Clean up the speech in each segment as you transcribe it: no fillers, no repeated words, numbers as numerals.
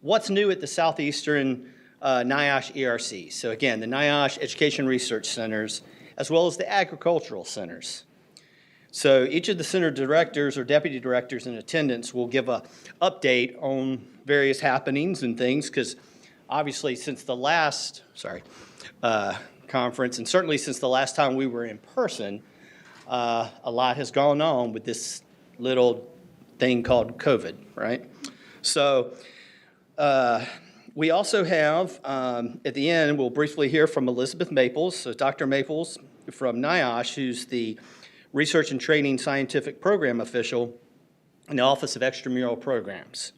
what's new at the Southeastern NIOSH ERC. So again, the NIOSH Education Research Centers, as well as the agricultural centers. So each of the center directors or deputy directors in attendance will give an update on various happenings and things, because obviously since the last, conference, and certainly since the last time we were in person, a lot has gone on with this little thing called COVID, right? So we also have, at the end, we'll briefly hear from Elizabeth Maples, so Dr. Maples from NIOSH, who's the Research and Training Scientific Program Official in the Office of Extramural Programs.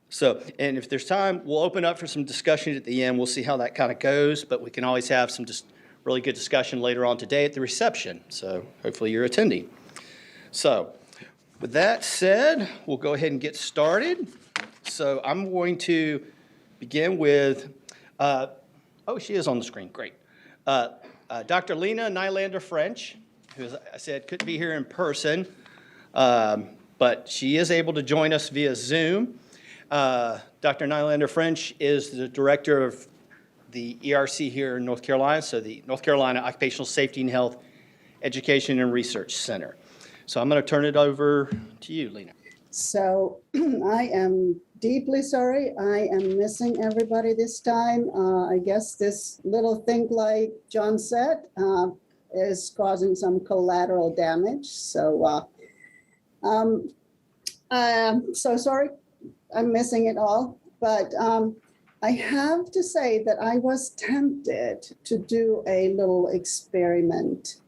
So, and if there's time, we'll open up for some discussion at the end. We'll see how that kind of goes, but we can always have some just really good discussion later on today at the reception. So hopefully you're attending. So with that said, we'll go ahead and get started. So I'm going to begin with, oh, she is on the screen, great. Dr. Lena Nylander French, who, as I said, couldn't be here in person, but she is able to join us via Zoom. Dr. Nylander French is the director of the ERC here in North Carolina, so the North Carolina Occupational Safety and Health Education and Research Center. So I'm going to turn it over to you, Lena. So I am deeply sorry. I am missing everybody this time. I guess this little thing, like John said, is causing some collateral damage. So I'm so sorry. I'm missing it all. But I have to say that I was tempted to do a little experiment,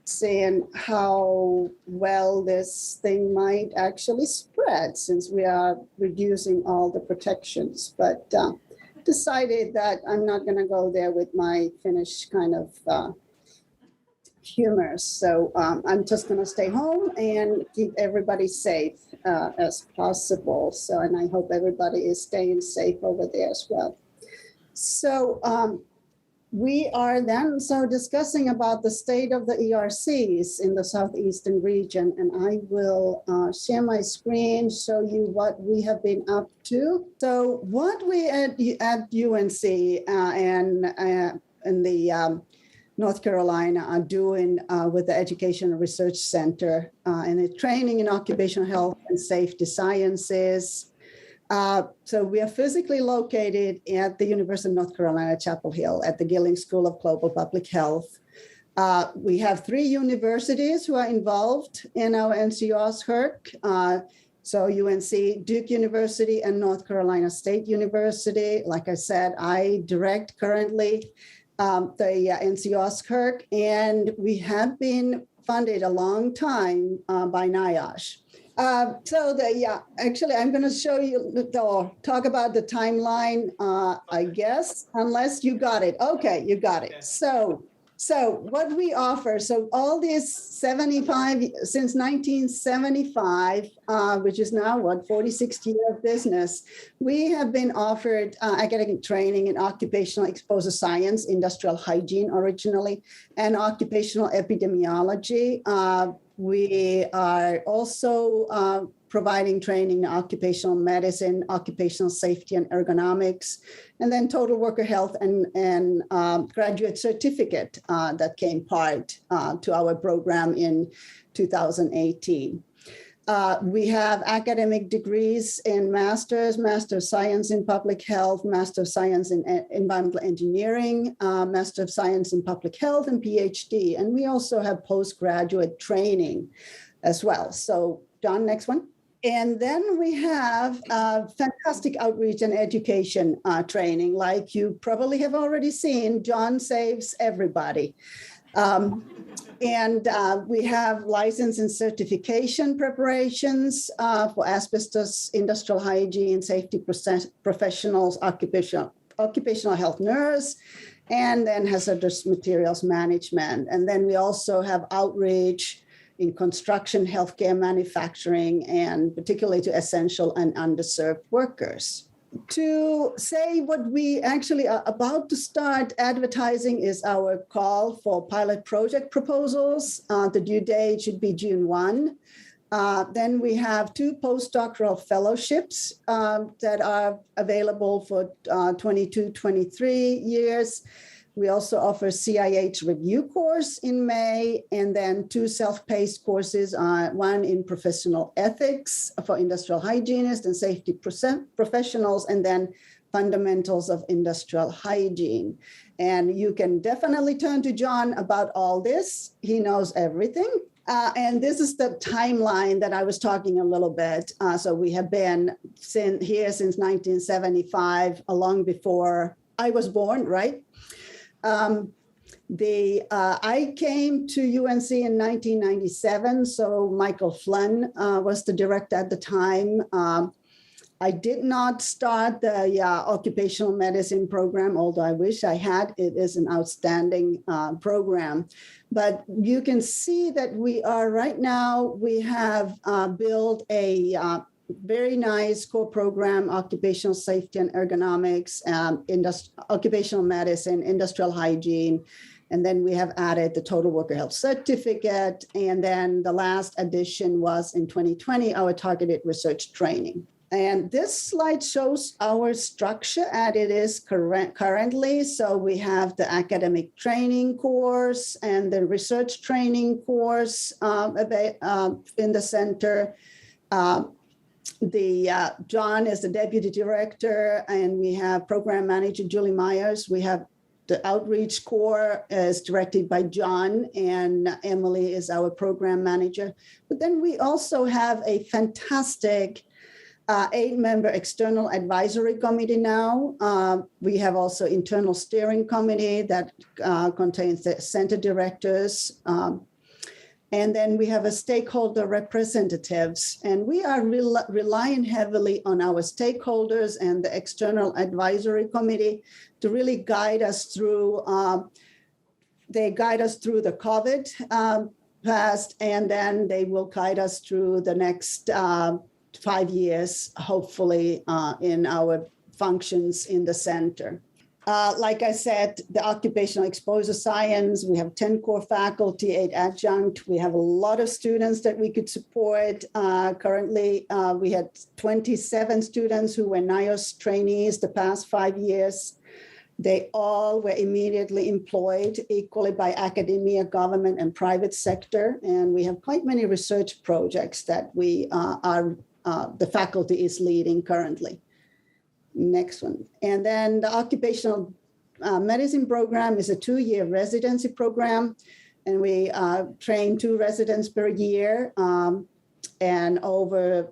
seeing how well this thing might actually spread since we are reducing all the protections. But decided that I'm not going to go there with my Finnish kind of humor. So I'm just going to stay home and keep everybody safe as possible. So, and I hope everybody is staying safe over there as well. So we are then discussing about the state of the ERCs in the Southeastern region, and I will share my screen, show you what we have been up to. So what we at UNC and in the North Carolina are doing with the Education and Research Center and the training in occupational health and safety sciences. So we are physically located at the University of North Carolina, Chapel Hill at the Gilling School of Global Public Health. We have 3 universities who are involved in our NCOS HERC. So UNC, Duke University, and North Carolina State University. Like I said, I direct currently the NCOS HERC, and we have been funded a long time by NIOSH. Actually, I'm going to show you, or talk about the timeline, I guess, unless you got it. Okay, you got it. So what we offer, so all these 75, since 1975, which is now, 46 years of business, we have been offered academic training in occupational exposure science, industrial hygiene originally, and occupational epidemiology. We are also providing training in occupational medicine, occupational safety and ergonomics, and then total worker health and graduate certificate that came part to our program in 2018. We have academic degrees in Master of Science in Public Health, Master of Science in Environmental Engineering, Master of Science in Public Health, and PhD. And we also have postgraduate training as well. So John, next one. And then we have fantastic outreach and education training, like you probably have already seen. John Saves Everybody. And we have license and certification preparations for asbestos, industrial hygiene, safety professionals, occupational health nurse, and then hazardous materials management. And then we also have outreach in construction, healthcare, manufacturing, and particularly to essential and underserved workers. To say what we actually are about to start advertising is our call for pilot project proposals. The due date should be June 1. Then we have 2 postdoctoral fellowships that are available for 22-23 years. We also offer CIH review course in May, and then 2 self-paced courses, one in professional ethics for industrial hygienists and safety professionals, and then fundamentals of industrial hygiene. And you can definitely turn to John about all this. He knows everything. And this is the timeline that I was talking a little bit. So we have been here since 1975, long before I was born, right? I came to UNC in 1997, so Michael Flynn was the director at the time. I did not start the occupational medicine program, although I wish I had. It is an outstanding program. But you can see that we are right now, we have built a very nice core program, occupational safety and ergonomics, occupational medicine, industrial hygiene. And then we have added the total worker health certificate. And then the last addition was in 2020, our targeted research training. And this slide shows our structure as it is currently. So we have the academic training course and the research training course in the center. John is the deputy director, and we have program manager Julie Myers. We have the outreach core is directed by John, and Emily is our program manager. But then we also have a fantastic 8-member external advisory committee now. We have also internal steering committee that contains the center directors. And then we have a stakeholder representatives, and we are relying heavily on our stakeholders and the external advisory committee to really guide us through. They guide us through the COVID past, and then they will guide us through the next 5 years, hopefully, in our functions in the center. Like I said, the occupational exposure science, we have 10 core faculty, 8 adjunct. We have a lot of students that we could support. Currently, we had 27 students who were NIOS trainees the past 5 years. They all were immediately employed equally by academia, government, and private sector. And we have quite many research projects that the faculty is leading currently. Next one. And then the occupational medicine program is a 2-year residency program. And we train 2 residents per year and over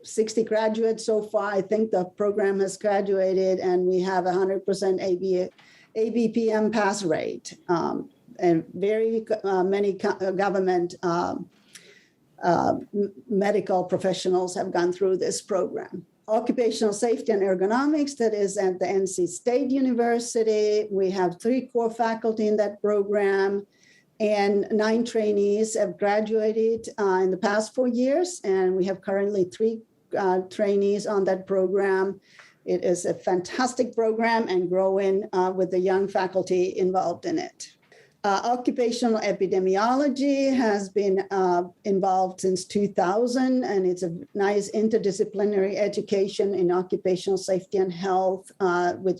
60 graduates so far. I think the program has graduated, and we have 100% ABPM pass rate. And very many government medical professionals have gone through this program. Occupational safety and ergonomics, that is at the NC State University. We have 3 core faculty in that program, and 9 trainees have graduated in the past 4 years, and we have currently 3 trainees on that program. It is a fantastic program and growing with the young faculty involved in it. Occupational epidemiology has been involved since 2000, and it's a nice interdisciplinary education in occupational safety and health,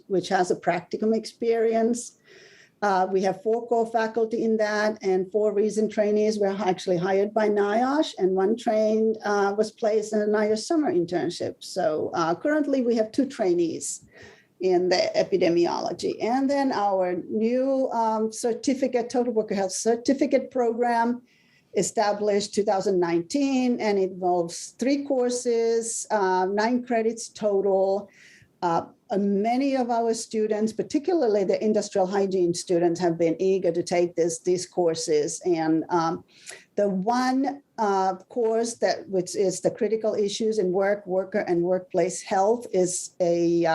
which has a practicum experience. We have 4 core faculty in that, and 4 recent trainees were actually hired by NIOSH, and 1 trained was placed in a NIOSH summer internship. So currently we have 2 trainees in the epidemiology. And then our new certificate, Total Worker Health Certificate program, established 2019, and it involves 3 courses, 9 credits total. Many of our students, particularly the industrial hygiene students, have been eager to take these courses. And the one course which is the critical issues in worker and workplace health is a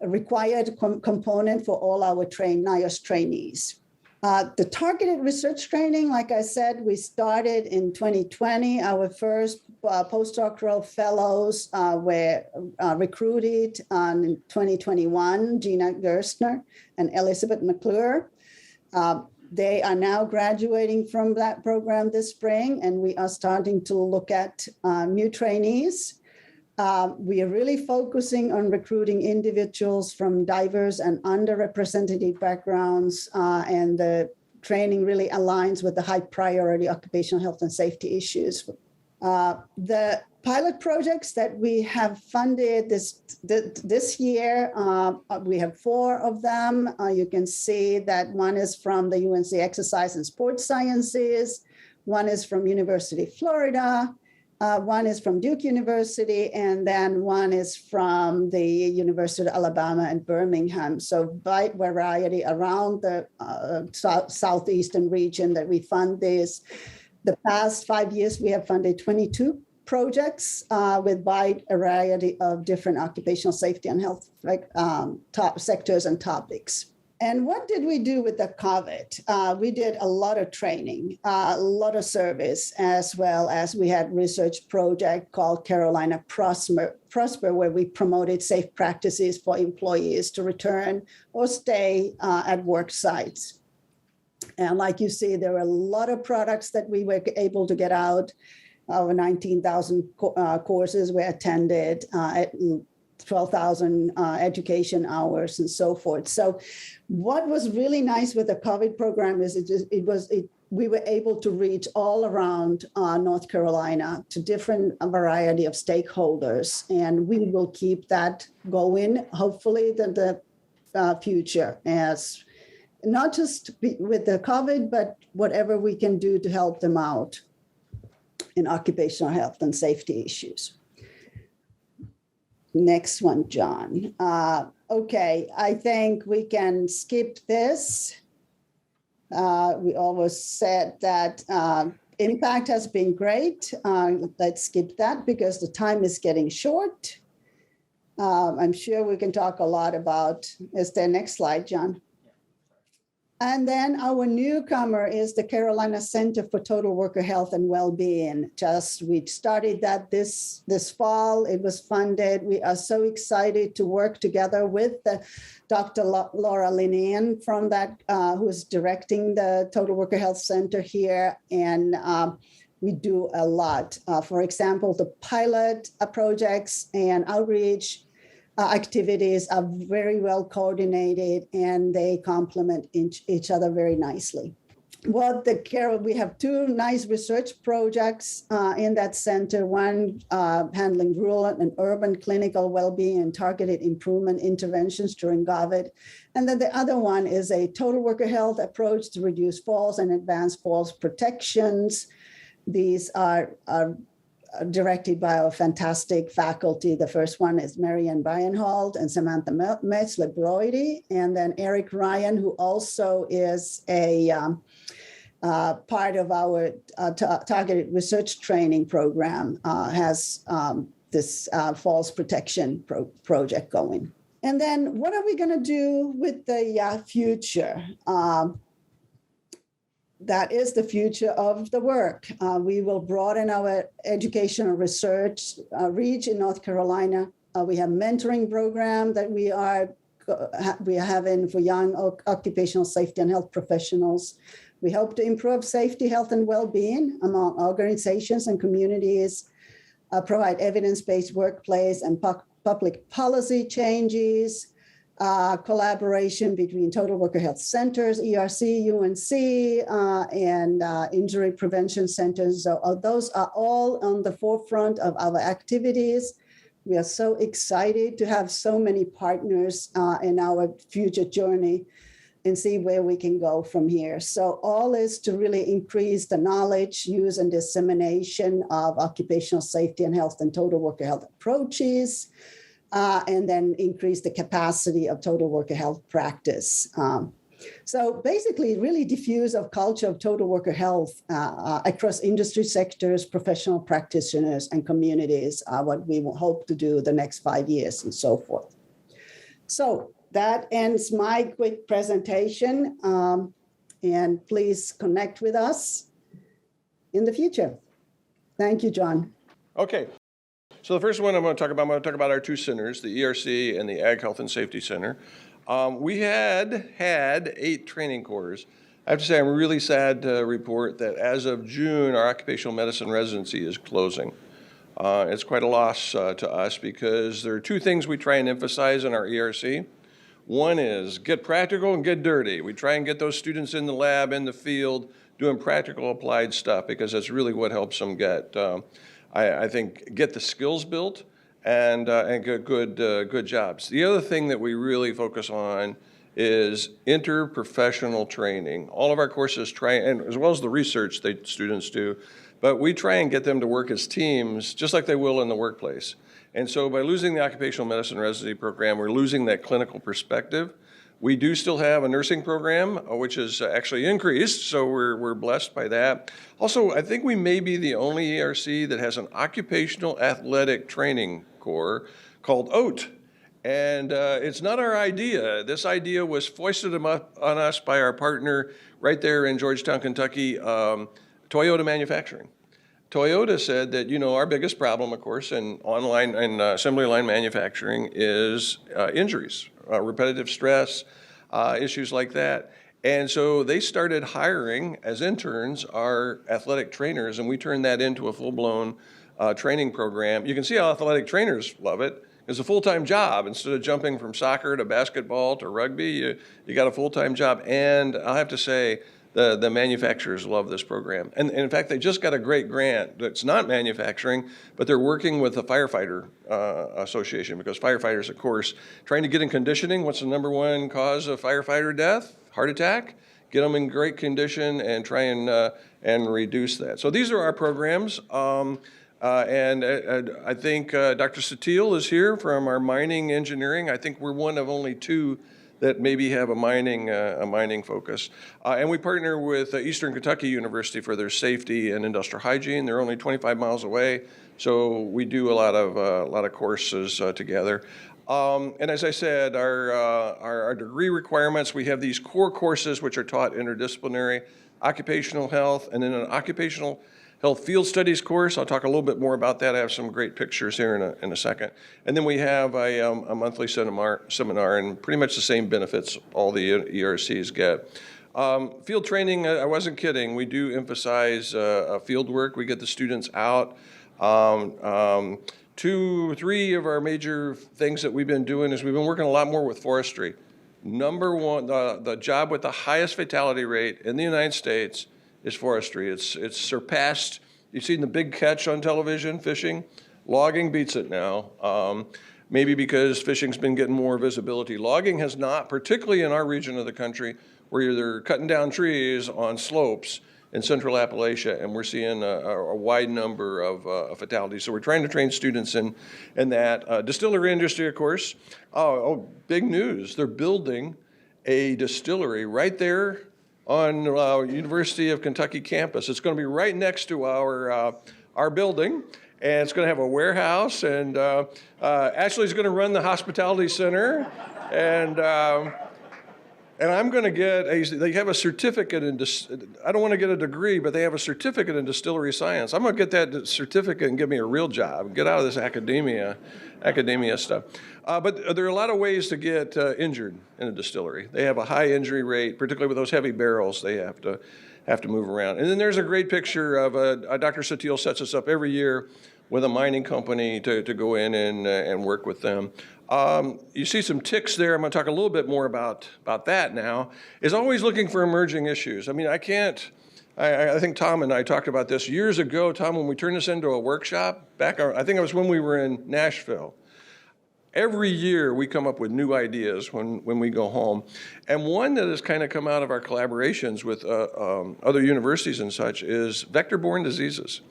required component for all our NIOSH trainees. The targeted research training, like I said, we started in 2020. Our first postdoctoral fellows were recruited in 2021, Gina Gerstner and Elizabeth McClure. They are now graduating from that program this spring, and we are starting to look at new trainees. We are really focusing on recruiting individuals from diverse and underrepresented backgrounds, and the training really aligns with the high priority occupational health and safety issues. The pilot projects that we have funded this year, we have 4 of them. You can see that one is from the UNC Exercise and Sports Sciences, one is from University of Florida, one is from Duke University, and then one is from the University of Alabama at Birmingham. So wide variety around the southeastern region that we fund this. The past 5 years, we have funded 22 projects with wide variety of different occupational safety and health top sectors and topics. And what did we do with the COVID? We did a lot of training, a lot of service, as well as we had research project called Carolina Prosper, where we promoted safe practices for employees to return or stay at work sites. And like you see, there were a lot of products that we were able to get out. Over 19,000 courses were attended, 12,000 education hours and so forth. So what was really nice with the COVID program is we were able to reach all around North Carolina to different variety of stakeholders. And we will keep that going, hopefully, in the future, as not just with the COVID, but whatever we can do to help them out in occupational health and safety issues. Next one, John. Okay, I think we can skip this. We always said that impact has been great. Let's skip that because the time is getting short. I'm sure we can talk a lot about, is there next slide, John? And then our newcomer is the Carolina Center for Total Worker Health and Wellbeing. We started that this fall. It was funded. We are so excited to work together with Dr. Laura Linnane from that, who is directing the Total Worker Health Center here. And we do a lot. For example, the pilot projects and outreach activities are very well coordinated, and they complement each other very nicely. Well, we have 2 nice research projects in that center, one handling rural and urban clinical well-being and targeted improvement interventions during COVID. And then the other one is a total worker health approach to reduce falls and advance falls protections. These are directed by our fantastic faculty. The first one is Marianne Bienhold and Samantha Metzler-Broidy, and then Eric Ryan, who also is a part of our targeted research training program, has this falls protection project going. And then what are we going to do with the future? That is the future of the work. We will broaden our educational research reach in North Carolina. We have mentoring program that we are having for young occupational safety and health professionals. We hope to improve safety, health, and well-being among organizations and communities, provide evidence-based workplace and public policy changes, collaboration between total worker health centers, ERC, UNC, and injury prevention centers. So those are all on the forefront of our activities. We are so excited to have so many partners in our future journey and see where we can go from here. So all is to really increase the knowledge, use, and dissemination of occupational safety and health and total worker health approaches, and then increase the capacity of total worker health practice. So basically really diffuse a culture of total worker health across industry sectors, professional practitioners, and communities are what we will hope to do the next 5 years and so forth. So that ends my quick presentation, and please connect with us in the future. Thank you, John. Okay. So the first one I'm going to talk about our 2 centers, the ERC and the Ag Health and Safety Center. We had 8 training cores I have to say, I'm really sad to report that as of June, our occupational medicine residency is closing. It's quite a loss to us because there are two things we try and emphasize in our ERC. One is get practical and get dirty. We try and get those students in the lab, in the field, doing practical applied stuff because that's really what helps them get, I think, get the skills built and get good jobs. The other thing that we really focus on is interprofessional training. All of our courses try, and as well as the research that students do, but we try and get them to work as teams just like they will in the workplace. And so by losing the occupational medicine residency program, we're losing that clinical perspective. We do still have a nursing program, which is actually increased, so we're blessed by that. Also, I think we may be the only ERC that has an occupational athletic training core called OAT. And it's not our idea. This idea was foisted on us by our partner right there in Georgetown, Kentucky, Toyota Manufacturing. Toyota said that, our biggest problem, of course, in online and assembly line manufacturing is injuries, repetitive stress, issues like that. And so they started hiring as interns our athletic trainers, and we turned that into a full-blown training program. You can see how athletic trainers love it. It's a full-time job. Instead of jumping from soccer to basketball to rugby, you got a full-time job. And I'll have to say, the manufacturers love this program. And in fact, they just got a great grant that's not manufacturing, but they're working with the Firefighter Association because firefighters, of course, trying to get in conditioning. What's the number one cause of firefighter death? Heart attack. Get them in great condition and try and reduce that. So these are our programs. I think Dr. Satil is here from our mining engineering. I think we're one of only two that maybe have a mining focus. And we partner with Eastern Kentucky University for their safety and industrial hygiene. They're only 25 miles away, so we do a lot of courses together. And as I said, our degree requirements, we have these core courses which are taught interdisciplinary, occupational health, and then an occupational health field studies course. I'll talk a little bit more about that. I have some great pictures here in a second. And then we have a monthly seminar and pretty much the same benefits all the ERCs get. Field training, I wasn't kidding. We do emphasize field work. We get the students out. 2, 3 of our major things that we've been doing is we've been working a lot more with forestry. Number one, the job with the highest fatality rate in the United States is forestry. It's surpassed, you've seen the big catch on television, fishing. Logging beats it now, maybe because fishing's been getting more visibility. Logging has not, particularly in our region of the country, where they're cutting down trees on slopes in central Appalachia, and we're seeing a wide number of fatalities. So we're trying to train students in that. Distillery industry, of course. Oh, big news. They're building a distillery right there on University of Kentucky campus. It's going to be right next to our building, and it's going to have a warehouse, and Ashley's going to run the hospitality center, and I'm going to get they have a certificate in, I don't want to get a degree, but they have a certificate in distillery science. I'm going to get that certificate and give me a real job, get out of this academia stuff. But there are a lot of ways to get injured in a distillery. They have a high injury rate, particularly with those heavy barrels. They have to move around. And then there's a great picture of Dr. Satil sets us up every year with a mining company to go in and work with them. You see some ticks there. I'm going to talk a little bit more about that now. Is always looking for emerging issues. I mean, I think Tom and I talked about this years ago, Tom, when we turned this into a workshop I think it was when we were in Nashville. Every year we come up with new ideas when we go home. And one that has kind of come out of our collaborations with other universities and such is vector-borne diseases.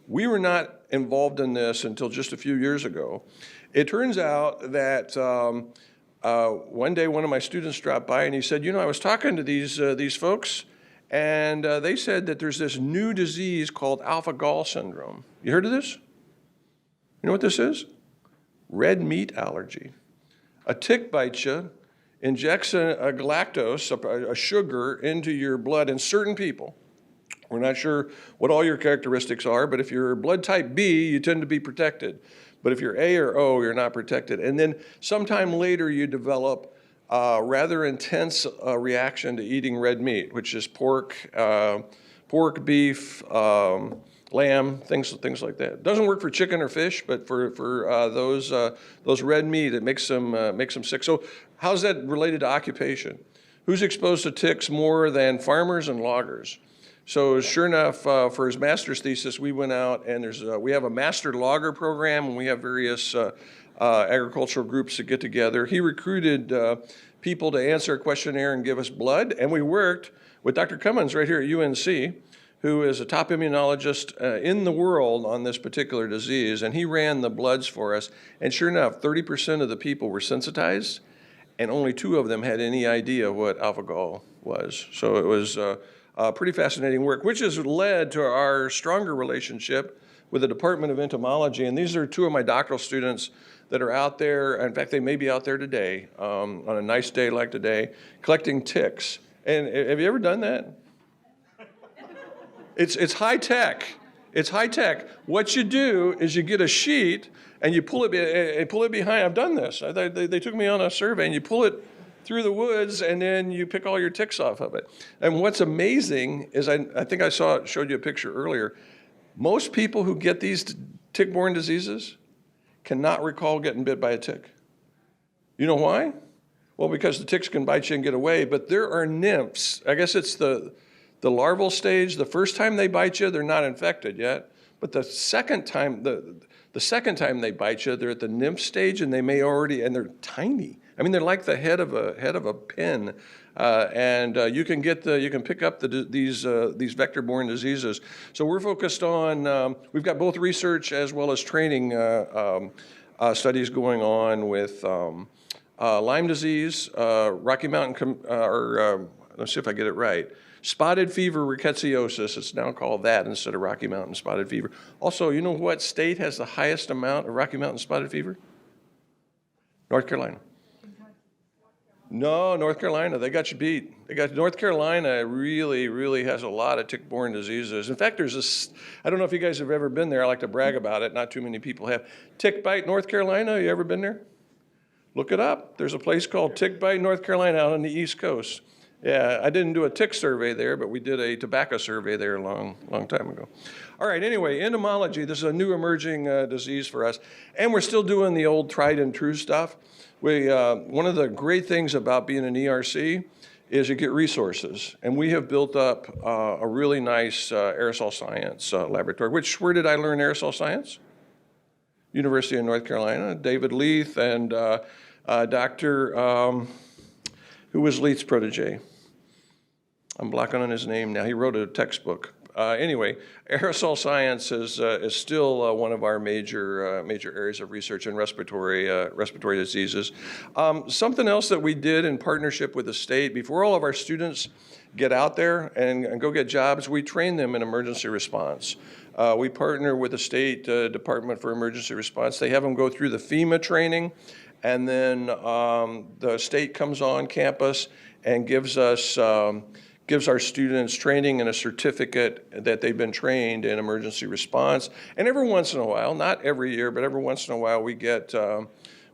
We were not involved in this until just a few years ago. It turns out that one day one of my students dropped by and he said, I was talking to these folks, and they said that there's this new disease called alpha-gal syndrome. You heard of this? You know what this is? Red meat allergy. A tick bites you, injects a galactose, a sugar, into your blood in certain people. We're not sure what all your characteristics are, but if you're blood type B, you tend to be protected. But if you're A or O, you're not protected. And then sometime later, you develop rather intense reaction to eating red meat, which is pork, beef, lamb, things like that. Doesn't work for chicken or fish, but for those red meat, it makes them sick. So how's that related to occupation? Who's exposed to ticks more than farmers and loggers? So sure enough, for his master's thesis, we went out and we have a master logger program, and we have various agricultural groups that get together. He recruited people to answer a questionnaire and give us blood, and we worked with Dr. Cummins right here at UNC, who is a top immunologist in the world on this particular disease, and he ran the bloods for us. And sure enough, 30% of the people were sensitized, and only 2 of them had any idea what alpha-gal was. So it was pretty fascinating work, which has led to our stronger relationship with the Department of Entomology. And these are 2 of my doctoral students that are out there. In fact, they may be out there today, on a nice day like today, collecting ticks. And have you ever done that? It's high tech. It's high tech. What you do is you get a sheet and you pull it behind. I've done this. They took me on a survey, and you pull it through the woods, and then you pick all your ticks off of it. And what's amazing is I think I showed you a picture earlier. Most people who get these tick-borne diseases cannot recall getting bit by a tick. You know why? Well, because the ticks can bite you and get away, but there are nymphs. I guess it's the larval stage. The first time they bite you, they're not infected yet. But the second time, the second time they bite you, they're at the nymph stage, and and they're tiny. I mean, they're like the head of a pin, and you can pick up these vector-borne diseases. So we're focused on. We've got both research as well as training studies going on with Lyme disease, Rocky Mountain, let's see if I get it right. Spotted fever rickettsiosis, it's now called that instead of Rocky Mountain spotted fever. Also, you know what state has the highest amount of Rocky Mountain spotted fever? North Carolina. No, North Carolina, they got you beat. North Carolina really, really has a lot of tick-borne diseases. In fact, there's this, I don't know if you guys have ever been there. I like to brag about it. Not too many people have. Tick Bite, North Carolina, you ever been there? Look it up. There's a place called Tick Bite, North Carolina out on the East Coast. Yeah, I didn't do a tick survey there, but we did a tobacco survey there a long time ago. All right, anyway, entomology, this is a new emerging disease for us, and we're still doing the old tried and true stuff. One of the great things about being an ERC is you get resources, and we have built up a really nice aerosol science laboratory. Where did I learn aerosol science? University of North Carolina. David Leith and Dr. Who was Leith's protege? I'm blocking on his name now. He wrote a textbook. Anyway, aerosol science is still one of our major areas of research in respiratory diseases. Something else that we did in partnership with the state, before all of our students get out there and go get jobs, we train them in emergency response. We partner with the state Department for Emergency Response. They have them go through the FEMA training, and then the state comes on campus and gives our students training and a certificate that they've been trained in emergency response. And every once in a while, not every year, but every once in a while, we get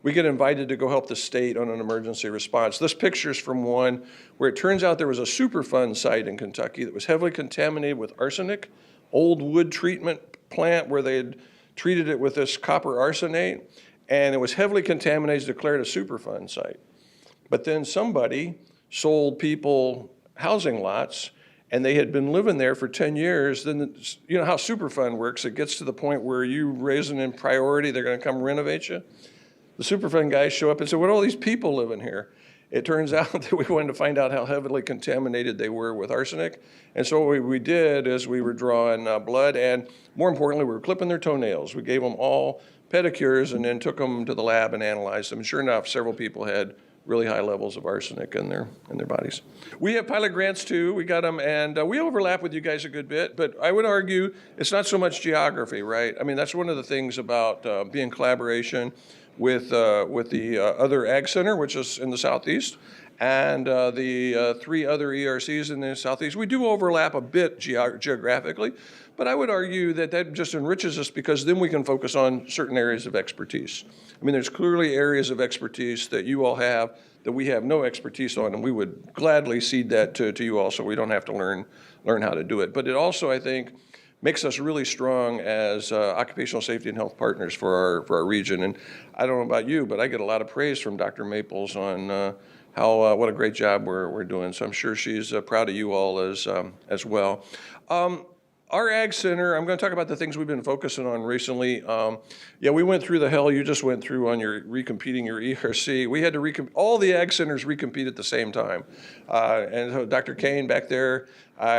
invited to go help the state on an emergency response. This picture is from one where it turns out there was a Superfund site in Kentucky that was heavily contaminated with arsenic, old wood treatment plant where they had treated it with this copper arsenate, and it was heavily contaminated, declared a Superfund site. But then somebody sold people housing lots, and they had been living there for 10 years. Then, you know how Superfund works. It gets to the point where you raise them in priority, they're going to come renovate you. The Superfund guys show up and say, what are all these people living here? It turns out that we wanted to find out how heavily contaminated they were with arsenic. And so what we did is we were drawing blood, and more importantly, we were clipping their toenails. We gave them all pedicures and then took them to the lab and analyzed them. And sure enough, several people had really high levels of arsenic in their bodies. We have pilot grants too. We got them, and we overlap with you guys a good bit, but I would argue it's not so much geography, right? I mean, that's one of the things about being collaboration with the other Ag Center, which is in the Southeast, and the 3 other ERCs in the Southeast. We do overlap a bit geographically, but I would argue that just enriches us because then we can focus on certain areas of expertise. I mean, there's clearly areas of expertise that you all have that we have no expertise on, and we would gladly cede that to you all, so we don't have to learn how to do it. But it also, I think, makes us really strong as occupational safety and health partners for our region. And I don't know about you, but I get a lot of praise from Dr. Maples on what a great job we're doing. So I'm sure she's proud of you all as well. Our Ag Center, I'm going to talk about the things we've been focusing on recently. Yeah, we went through the hell you just went through on your recompeting your ERC. We had to all the Ag Centers recompete at the same time. And so Dr. Kane back there,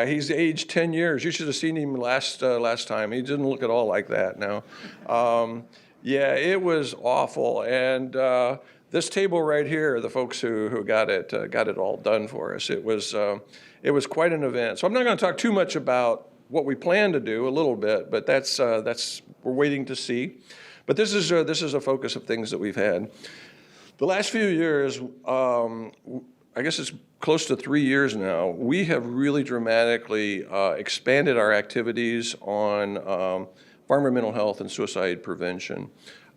he's aged 10 years. You should have seen him last time. He didn't look at all like that now. Yeah, it was awful. And this table right here, the folks who got it all done for us. It was quite an event. So I'm not going to talk too much about what we plan to do, a little bit, but that's we're waiting to see. But this is a focus of things that we've had. The last few years, I guess it's close to 3 years now, we have really dramatically expanded our activities on farmer mental health and suicide prevention.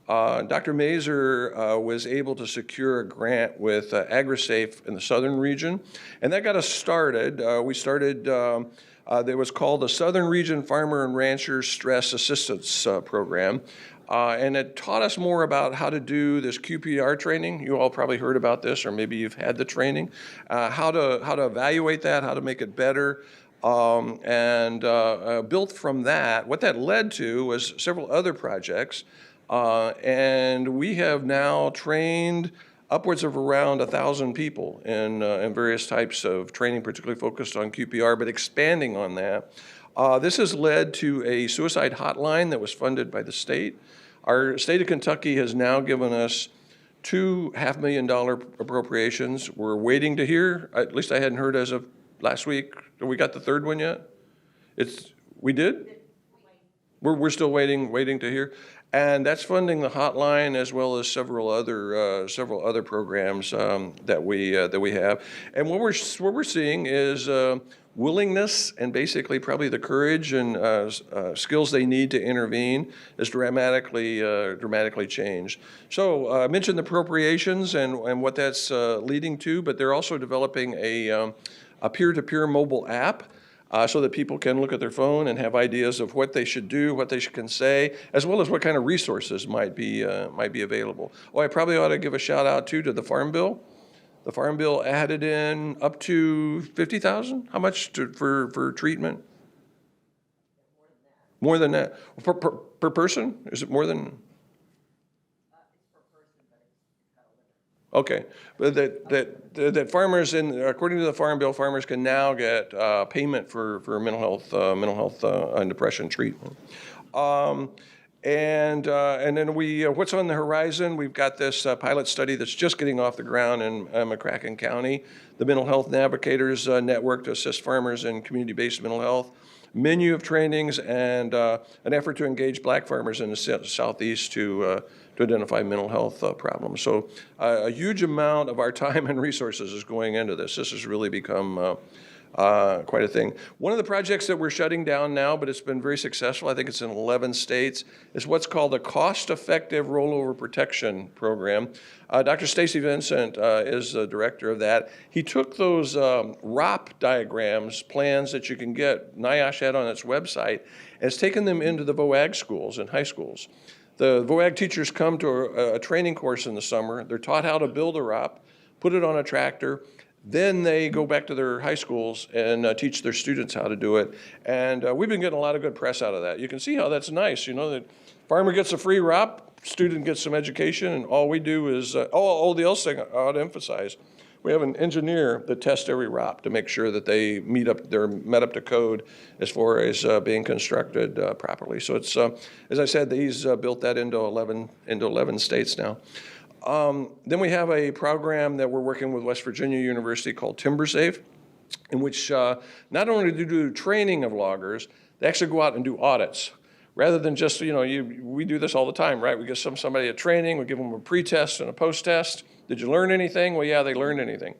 Dr. Mazur was able to secure a grant with AgriSafe in the southern region, and that got us started. We started, it was called the Southern Region Farmer and Rancher Stress Assistance Program, and it taught us more about how to do this QPR training. You all probably heard about this, or maybe you've had the training, how to evaluate that, how to make it better. And built from that, what that led to was several other projects. And we have now trained upwards of around 1,000 people in various types of training, particularly focused on QPR, but expanding on that. This has led to a suicide hotline that was funded by the state. Our state of Kentucky has now given us two $500,000 appropriations. We're waiting to hear, at least I hadn't heard as of last week. Have we got the third one yet? We did? We're still waiting to hear. And that's funding the hotline as well as several other programs that we have. And what we're seeing is willingness and basically probably the courage and skills they need to intervene is dramatically changed. So I mentioned the appropriations and what that's leading to, but they're also developing a peer-to-peer mobile app. So that people can look at their phone and have ideas of what they should do, what they can say, as well as what kind of resources might be available. Oh, I probably ought to give a shout out too to the Farm Bill. The Farm Bill added in up to $50,000. How much for treatment? More than that. Per person? Is it more than? Okay, but that farmers, according to the Farm Bill, farmers can now get payment for mental health and depression treatment. And then what's on the horizon? We've got this pilot study that's just getting off the ground in McCracken County, the Mental Health Navigators Network to assist farmers in community-based mental health, menu of trainings, and an effort to engage black farmers in the Southeast to identify mental health problems. So a huge amount of our time and resources is going into this. This has really become quite a thing. One of the projects that we're shutting down now, but it's been very successful, I think it's in 11 states, is what's called a cost-effective rollover protection program. Dr. Stacy Vincent is the director of that. He took those ROP diagrams, plans that you can get, NIOSH had on its website, and has taken them into the VOAG schools and high schools. The VOAG teachers come to a training course in the summer. They're taught how to build a ROP, put it on a tractor. Then they go back to their high schools and teach their students how to do it. And we've been getting a lot of good press out of that. You can see how that's nice. You know, the farmer gets a free ROP, student gets some education, and all we do is, the other thing I ought to emphasize, we have an engineer that tests every ROP to make sure that they they're met up to code as far as being constructed properly. So it's, as I said, he's built that into 11 states now. Then we have a program that we're working with West Virginia University called TimberSafe, in which not only do do training of loggers, they actually go out and do audits. Rather than just, we do this all the time, right? We give somebody a training, we give them a pre-test and a post-test. Did you learn anything? Well, yeah, they learned anything.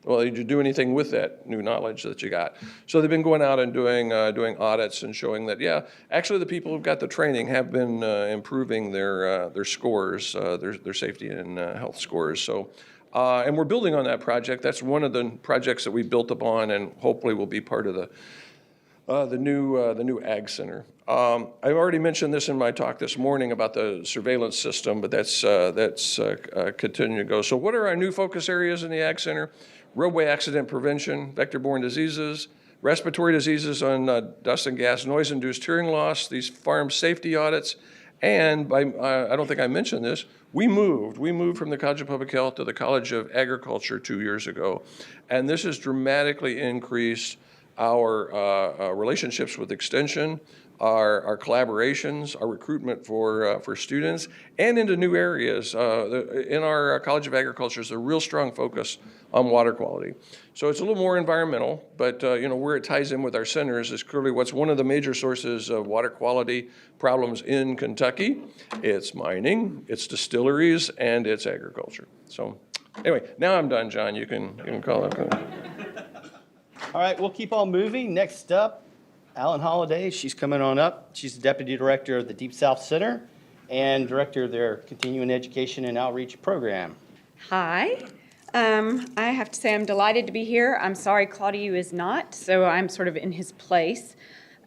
Well, did you do anything with that new knowledge that you got? So they've been going out and doing audits and showing that, yeah, actually the people who've got the training have been improving their scores, their safety and health scores. So And we're building on that project. That's one of the projects that we built upon and hopefully will be part of the new Ag Center. I already mentioned this in my talk this morning about the surveillance system, but that's continuing to go. So what are our new focus areas in the Ag Center? Roadway accident prevention, vector-borne diseases, respiratory diseases on dust and gas, noise-induced hearing loss, these farm safety audits, and I don't think I mentioned this, we moved from the College of Public Health to the College of Agriculture 2 years ago, and this has dramatically increased our relationships with Extension, our collaborations, our recruitment for students, and into new areas. In our College of Agriculture is a real strong focus on water quality. So it's a little more environmental, but where it ties in with our centers is clearly what's one of the major sources of water quality problems in Kentucky. It's mining, it's distilleries, and it's agriculture. So anyway, now I'm done, John. You can call it. All right, we'll keep on moving. Next up, Alan Holliday. She's coming on up. She's the Deputy Director of the Deep South Center and Director of their Continuing Education and Outreach Program. Hi. I have to say I'm delighted to be here. I'm sorry Claudio is not, so I'm sort of in his place.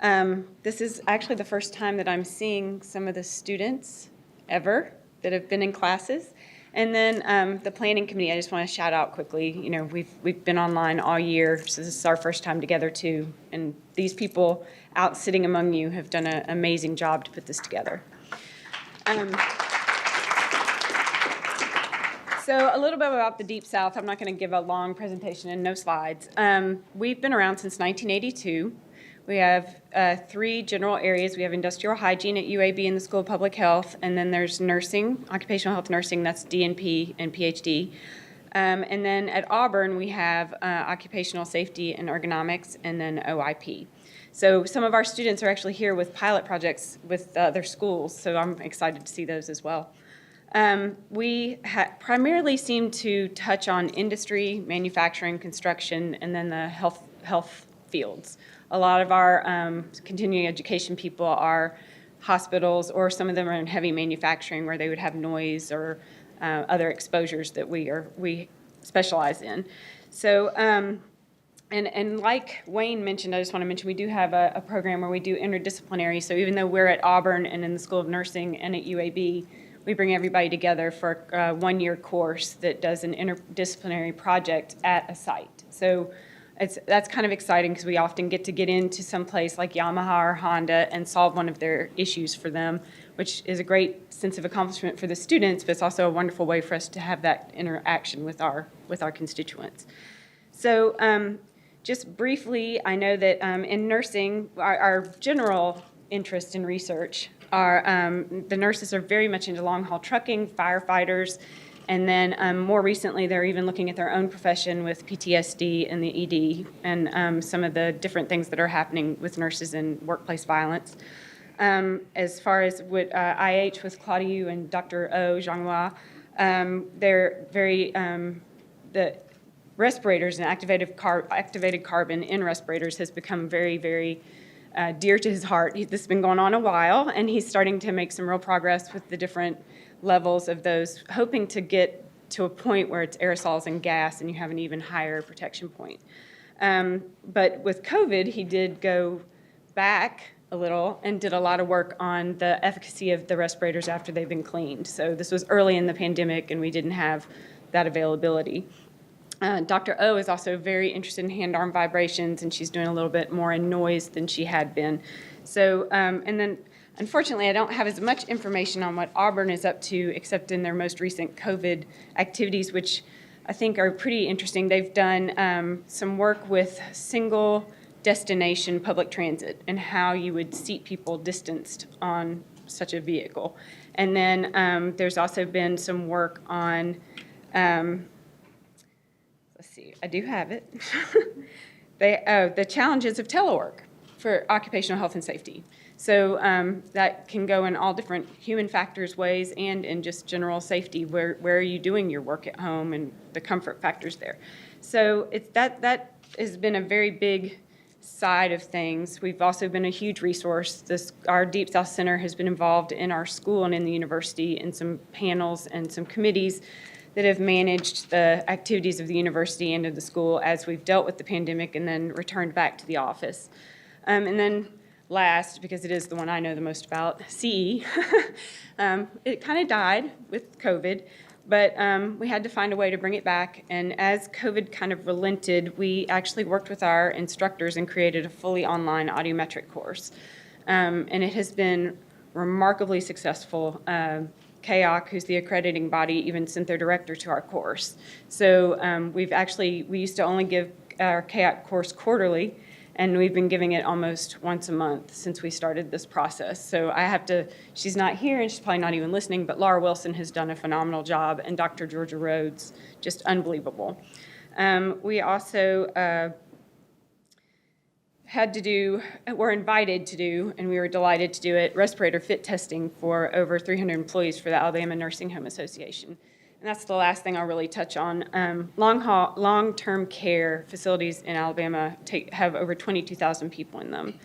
This is actually the first time that I'm seeing some of the students ever that have been in classes. And then the planning committee, I just want to shout out quickly. We've been online all year, so this is our first time together too. And these people out sitting among you have done an amazing job to put this together. So a little bit about the Deep South. I'm not going to give a long presentation and no slides. We've been around since 1982. We have 3 general areas. We have industrial hygiene at UAB in the School of Public Health, and then there's nursing, occupational health nursing, that's DNP and PhD. And then at Auburn, we have occupational safety and ergonomics, and then OIP. So some of our students are actually here with pilot projects with their schools, so I'm excited to see those as well. We primarily seem to touch on industry, manufacturing, construction, and then the health fields. A lot of our continuing education people are hospitals, or some of them are in heavy manufacturing where they would have noise or other exposures that we specialize in. So, and like Wayne mentioned, I just want to mention we do have a program where we do interdisciplinary. So even though we're at Auburn and in the School of Nursing and at UAB, we bring everybody together for a one-year course that does an interdisciplinary project at a site. So that's kind of exciting because we often get into some place like Yamaha or Honda and solve one of their issues for them, which is a great sense of accomplishment for the students, but it's also a wonderful way for us to have that interaction with our constituents. So just briefly, I know that in nursing, our general interest in research are the nurses are very much into long-haul trucking, firefighters, and then more recently, they're even looking at their own profession with PTSD and the ED and some of the different things that are happening with nurses in workplace violence. As far as what IH with Claudio and Dr. O, Zhanghua, they're very, the respirators and activated carbon in respirators has become very, very dear to his heart. This has been going on a while, and he's starting to make some real progress with the different levels of those, hoping to get to a point where it's aerosols and gas and you have an even higher protection point. But with COVID, he did go back a little and did a lot of work on the efficacy of the respirators after they've been cleaned. So this was early in the pandemic and we didn't have that availability. Dr. O is also very interested in hand-arm vibrations, and she's doing a little bit more in noise than she had been. So, and then unfortunately, I don't have as much information on what Auburn is up to, except in their most recent COVID activities, which I think are pretty interesting. They've done some work with single destination public transit and how you would seat people distanced on such a vehicle. And then there's also been some work on, let's see, I do have it. The challenges of telework for occupational health and safety. So that can go in all different human factors ways and in just general safety. Where are you doing your work at home and the comfort factors there. So that has been a very big side of things. We've also been a huge resource. Our Deep South Center has been involved in our school and in the university in some panels and some committees that have managed the activities of the university and of the school as we've dealt with the pandemic and then returned back to the office. And then last, because it is the one I know the most about, CE. It kind of died with COVID, but we had to find a way to bring it back. And as COVID kind of relented, we actually worked with our instructors and created a fully online audiometric course. And it has been remarkably successful. KAOC, who's the accrediting body, even sent their director to our course. So we used to only give our KAOC course quarterly, and we've been giving it almost once a month since we started this process. So she's not here and she's probably not even listening, but Laura Wilson has done a phenomenal job, and Dr. Georgia Rhodes, just unbelievable. We also were invited to do, and we were delighted to do it, respirator fit testing for over 300 employees for the Alabama Nursing Home Association. And that's the last thing I'll really touch on. Long-term care facilities in Alabama have over 22,000 people in them.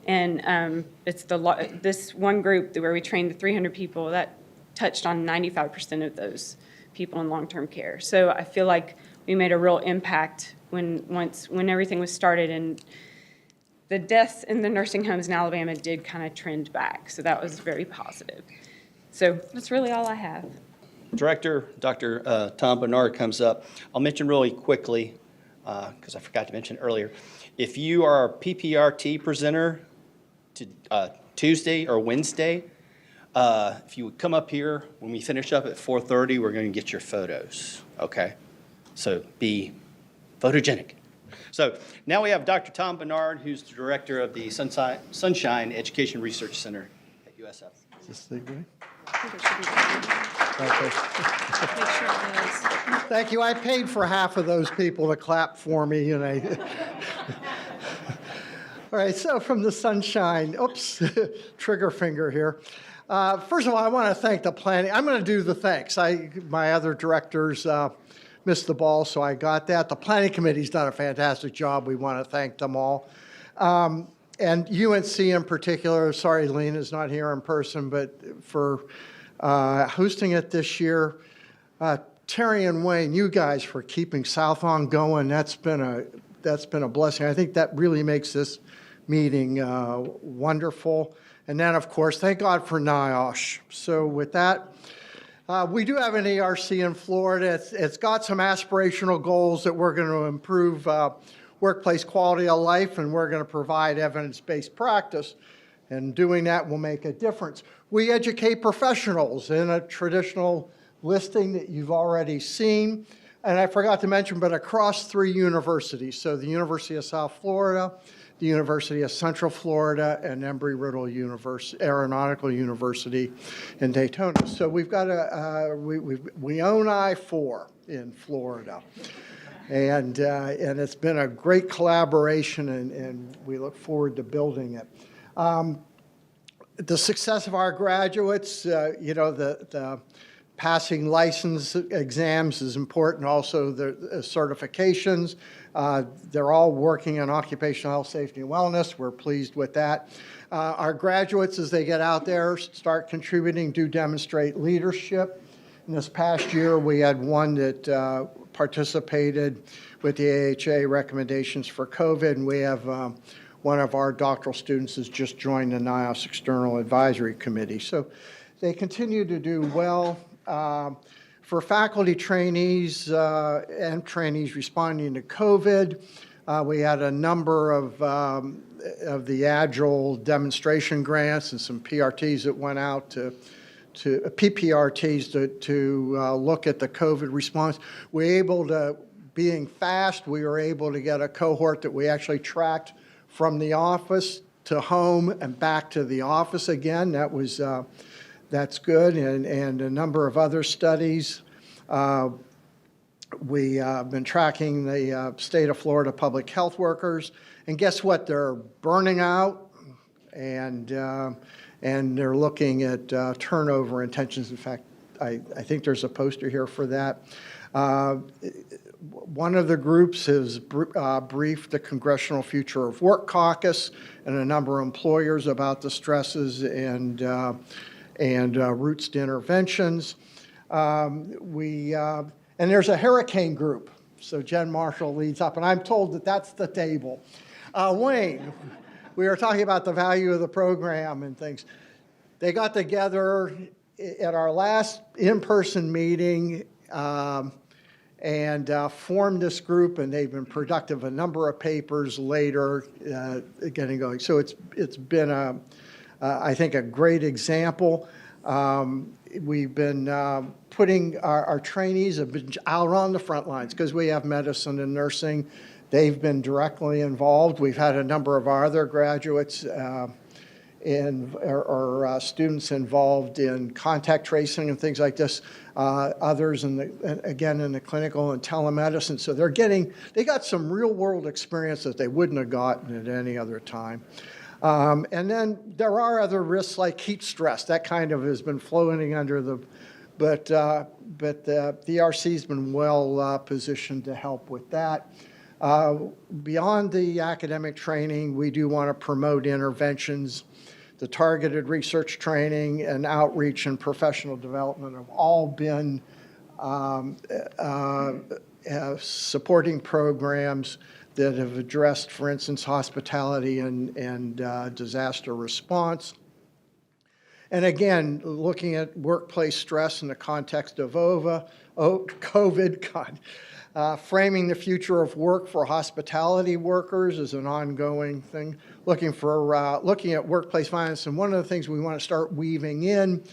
And it's this one group where we trained the 300 people that touched on 95% of those people in long-term care. So I feel like we made a real impact when everything was started, and the deaths in the nursing homes in Alabama did kind of trend back. So that was very positive. So that's really all I have. Director, Dr. Tom Bernard comes up. I'll mention really quickly, because I forgot to mention earlier, if you are a PPRT presenter to Tuesday or Wednesday, if you would come up here when we finish up at 4:30, we're going to get your photos, okay? So be photogenic. So now we have Dr. Tom Bernard, who's the director of the Sunshine Education Research Center at USF. Is this thing right? Make sure it is. Thank you. I paid for half of those people to clap for me, you know. All right, so from the Sunshine, oops, trigger finger here. First of all, I want to thank the planning. I'm going to do the thanks. My other directors missed the ball, so I got that. The planning committee's done a fantastic job. We want to thank them all. And UNC in particular, sorry Lena's not here in person, but for hosting it this year. Terry and Wayne, you guys for keeping Southon going. That's been a blessing. I think that really makes this meeting wonderful. And then, of course, thank God for NIOSH. So with that, we do have an ERC in Florida. It's got some aspirational goals that we're going to improve workplace quality of life, and we're going to provide evidence-based practice. And doing that will make a difference. We educate professionals in a traditional listing that you've already seen. And I forgot to mention, but across 3 universities. So the University of South Florida, the University of Central Florida, and Embry-Riddle Aeronautical University in Daytona. So we've got we own I-4 in Florida. And it's been a great collaboration, and we look forward to building it. The success of our graduates, the passing license exams is important. Also, the certifications. They're all working in occupational health, safety, and wellness. We're pleased with that. Our graduates, as they get out there, start contributing, do demonstrate leadership. In this past year, we had one that participated with the AHA recommendations for COVID, and we have one of our doctoral students has just joined the NIOSH External Advisory Committee. So they continue to do well. For faculty trainees and trainees responding to COVID, we had a number of the Agile demonstration grants and some PRTs that went out to PPRTs to look at the COVID response. Being fast, we were able to get a cohort that we actually tracked from the office to home and back to the office again. That's good, and a number of other studies. We've been tracking the state of Florida public health workers, and guess what? They're burning out, and they're looking at turnover intentions. In fact, I think there's a poster here for that. One of the groups has briefed the Congressional Future of Work Caucus and a number of employers about the stresses and routes to interventions. And there's a hurricane group. So Jen Marshall leads up, and I'm told that that's the table. Wayne, we were talking about the value of the program and things. They got together at our last in-person meeting and formed this group, and they've been productive. A number of papers later getting going. So it's been, I think, a great example. We've been putting our trainees have been out on the front lines because we have medicine and nursing. They've been directly involved. We've had a number of our other graduates or students involved in contact tracing and things like this. Others in the clinical and telemedicine. So they got some real world experience that they wouldn't have gotten at any other time. And then there are other risks like heat stress. That kind of has been floating under the, but the ERC's been well positioned to help with that. Beyond the academic training, we do want to promote interventions. The targeted research training and outreach and professional development have all been supporting programs that have addressed, for instance, hospitality and disaster response. And again, looking at workplace stress in the context of COVID, framing the future of work for hospitality workers is an ongoing thing. Looking at workplace violence, and one of the things we want to start weaving in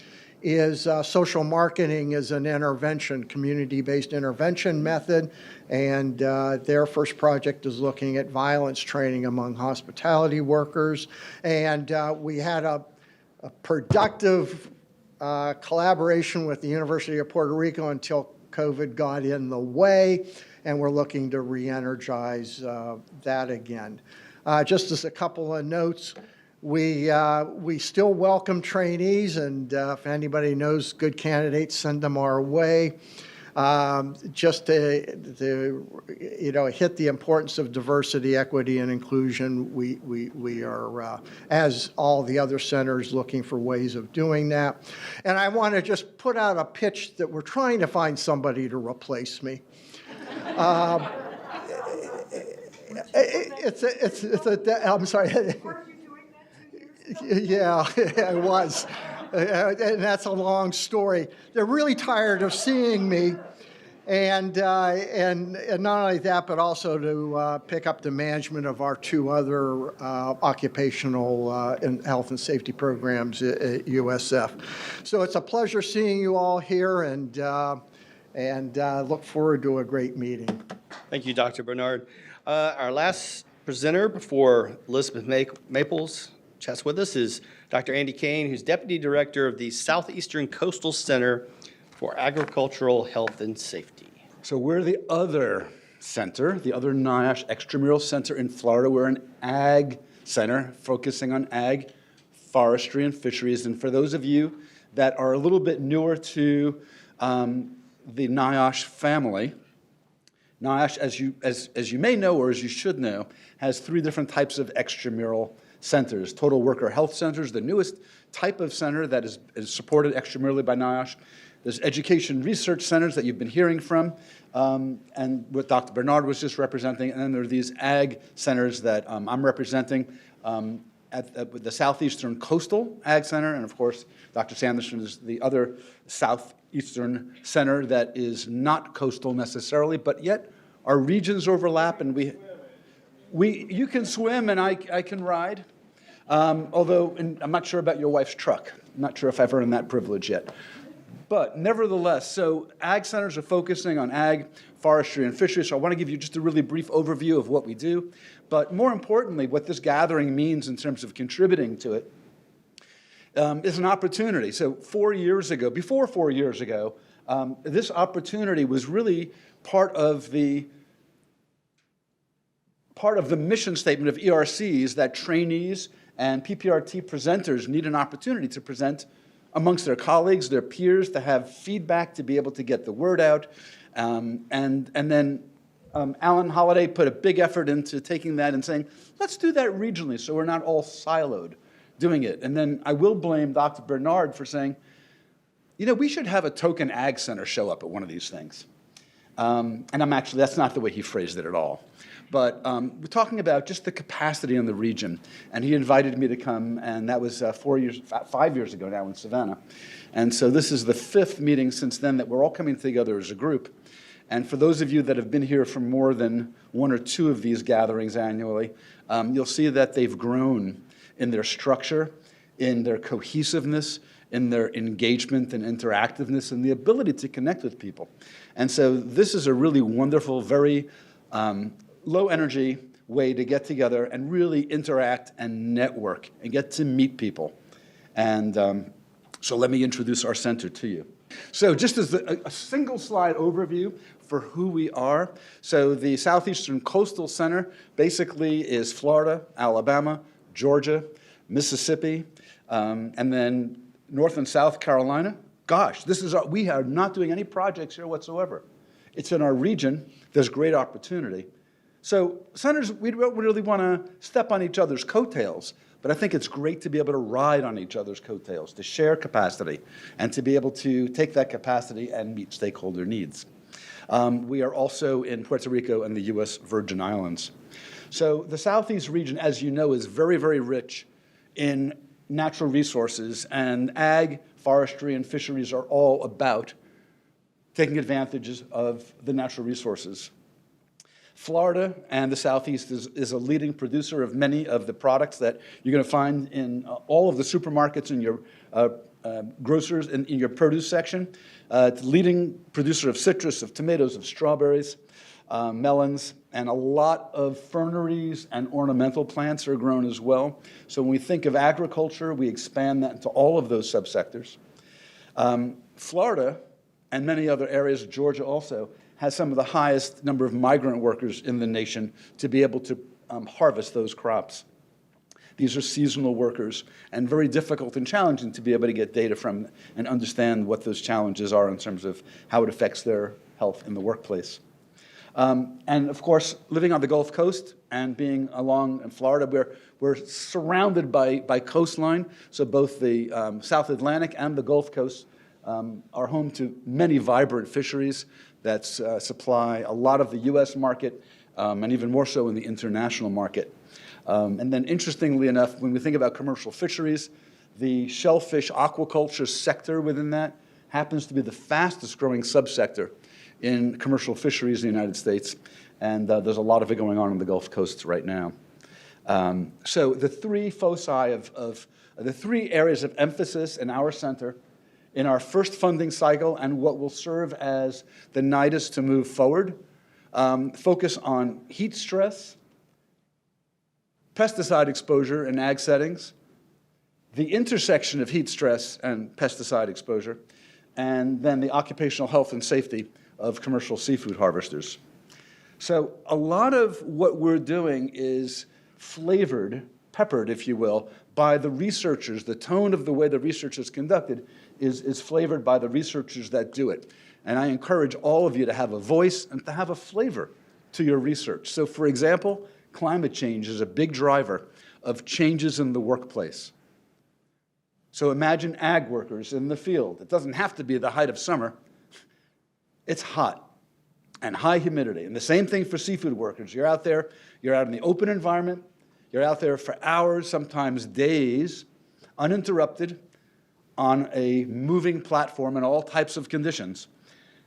is social marketing as an intervention, community-based intervention method, and their first project is looking at violence training among hospitality workers. And we had a productive collaboration with the University of Puerto Rico until COVID got in the way, and we're looking to re-energize that again. Just as a couple of notes, we still welcome trainees, and if anybody knows good candidates, send them our way. Just to hit the importance of diversity, equity, and inclusion, we are, as all the other centers, looking for ways of doing that. And I want to just put out a pitch that we're trying to find somebody to replace me. I'm sorry. Yeah, I was. And that's a long story. They're really tired of seeing me. And not only that, but also to pick up the management of our two other occupational and health and safety programs at USF. So it's a pleasure seeing you all here, and look forward to a great meeting. Thank you, Dr. Bernard. Our last presenter before Elizabeth Maples chats with us is Dr. Andy Kane, who's Deputy Director of the Southeastern Coastal Center for Agricultural Health and Safety. So we're the other center, the other NIOSH extramural center in Florida. We're an ag center focusing on ag, forestry, and fisheries. And for those of you that are a little bit newer to the NIOSH family, NIOSH, as you may know or as you should know, has three different types of extramural centers. Total worker health centers, the newest type of center that is supported extramurally by NIOSH. There's education research centers that you've been hearing from, and what Dr. Bernard was just representing. And then there are these ag centers that I'm representing at the Southeastern Coastal Ag Center. And of course, Dr. Sanderson is the other Southeastern Center that is not coastal necessarily, but yet our regions overlap, and you can swim and I can ride. Although I'm not sure about your wife's truck. I'm not sure if I've earned that privilege yet. But nevertheless, so ag centers are focusing on ag, forestry, and fisheries. So I want to give you just a really brief overview of what we do. But more importantly, what this gathering means in terms of contributing to it is an opportunity. So before 4 years ago, this opportunity was really part of the mission statement of ERCs that trainees and PPRT presenters need an opportunity to present amongst their colleagues, their peers, to have feedback, to be able to get the word out, and then Alan Holliday put a big effort into taking that and saying, let's do that regionally so we're not all siloed doing it. And then I will blame Dr. Bernard for saying, we should have a token ag center show up at one of these things. And that's not the way he phrased it at all. But we're talking about just the capacity in the region. And he invited me to come, and that was 5 years ago now in Savannah. And so this is the 5th meeting since then that we're all coming together as a group. And for those of you that have been here for more than 1 or 2 of these gatherings annually, you'll see that they've grown in their structure, in their cohesiveness, in their engagement and interactiveness, and the ability to connect with people. And so this is a really wonderful, very low-energy way to get together and really interact and network and get to meet people. And so let me introduce our center to you. So just as a single slide overview for who we are. So the Southeastern Coastal Center basically is Florida, Alabama, Georgia, Mississippi, and then North and South Carolina. Gosh, we are not doing any projects here whatsoever. It's in our region. There's great opportunity. So centers, we don't really want to step on each other's coattails, but I think it's great to be able to ride on each other's coattails, to share capacity, and to be able to take that capacity and meet stakeholder needs. We are also in Puerto Rico and the U.S. Virgin Islands. So the Southeast region, as you know, is very, very rich in natural resources, and ag, forestry, and fisheries are all about taking advantages of the natural resources. Florida and the Southeast is a leading producer of many of the products that you're going to find in all of the supermarkets in your grocers, in your produce section. It's a leading producer of citrus, of tomatoes, of strawberries, melons, and a lot of ferneries and ornamental plants are grown as well. So when we think of agriculture, we expand that into all of those subsectors. Florida and many other areas, Georgia also, has some of the highest number of migrant workers in the nation to be able to harvest those crops. These are seasonal workers and very difficult and challenging to be able to get data from and understand what those challenges are in terms of how it affects their health in the workplace. And of course, living on the Gulf Coast and being along in Florida, we're surrounded by coastline. So both the South Atlantic and the Gulf Coast are home to many vibrant fisheries that supply a lot of the U.S. market and even more so in the international market. And then interestingly enough, when we think about commercial fisheries, the shellfish aquaculture sector within that happens to be the fastest growing subsector in commercial fisheries in the United States. And there's a lot of it going on the Gulf Coast right now. So the three foci of the three areas of emphasis in our center in our first funding cycle and what will serve as the nidus to move forward, focus on heat stress, pesticide exposure in ag settings, the intersection of heat stress and pesticide exposure, and then the occupational health and safety of commercial seafood harvesters. So a lot of what we're doing is flavored, peppered, if you will, by the researchers. The tone of the way the research is conducted is flavored by the researchers that do it. And I encourage all of you to have a voice and to have a flavor to your research. So for example, climate change is a big driver of changes in the workplace. So imagine ag workers in the field. It doesn't have to be the height of summer. It's hot and high humidity. And the same thing for seafood workers. You're out there, you're out in the open environment, you're out there for hours, sometimes days, uninterrupted, on a moving platform in all types of conditions.